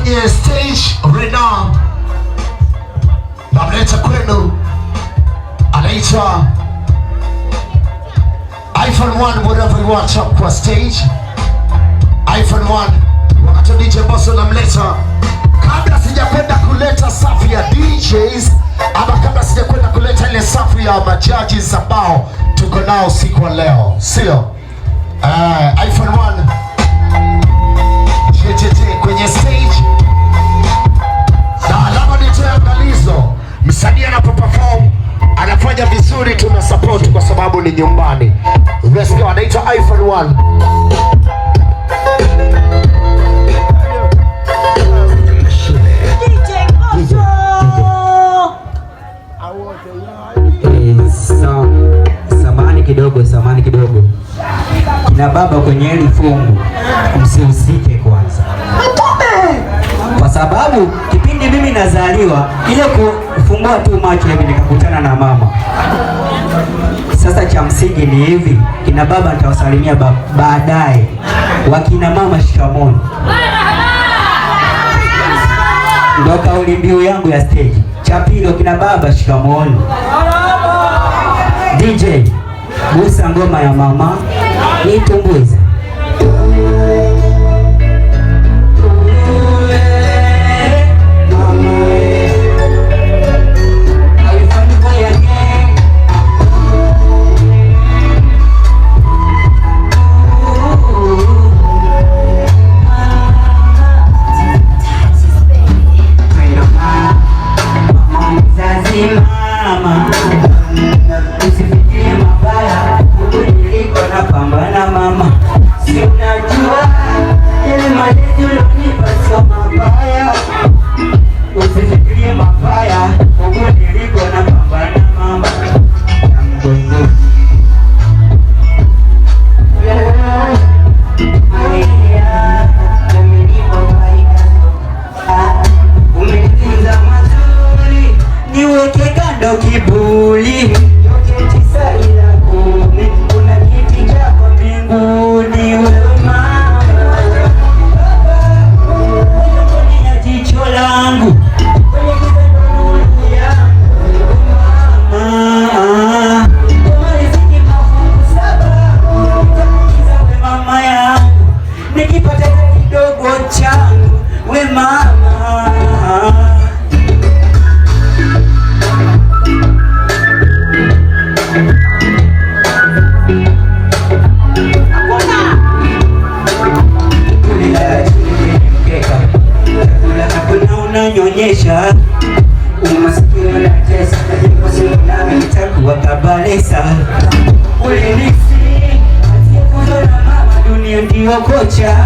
kwenye stage right now, namleta kwenu, anaitwa iPhone 1, whatever you want up kwa stage. iPhone 1, wakati DJ Boss namleta. Kabla sijakwenda kuleta safu ya DJs, ama kabla sijakwenda kuleta ile safu ya majudges ambao tuko nao siku wa leo, sio? iPhone 1 kwenye stage, na alama nitoe angalizo, msanii anapoperform anafanya vizuri, tuna support kwa sababu ni nyumbani. Let's go. Anaitwa iPhone 1. Samani kidogo. Kina baba kwenye hili fungu msihusike kwanza, kwa sababu kipindi mimi nazaliwa, ile kufungua tu macho hivi nikakutana na mama. Sasa cha msingi ni hivi, kina baba nitawasalimia baadaye, wakina mama shikamoni. Ndio kauli mbiu yangu ya stage. Cha pili, wakina baba shikamoni. DJ busa ngoma ya mama nitumbuiza. Kibuli kuna kiti chako mbinguni, wewe mama ya jicho langu, mama yangu, nikipata kidogo changu, we mama. Unanyonyesha umasikio na tesa, nami nitakuwa kabalesa. Ulinisi asiyefuzwa na mama, dunia ndio kocha.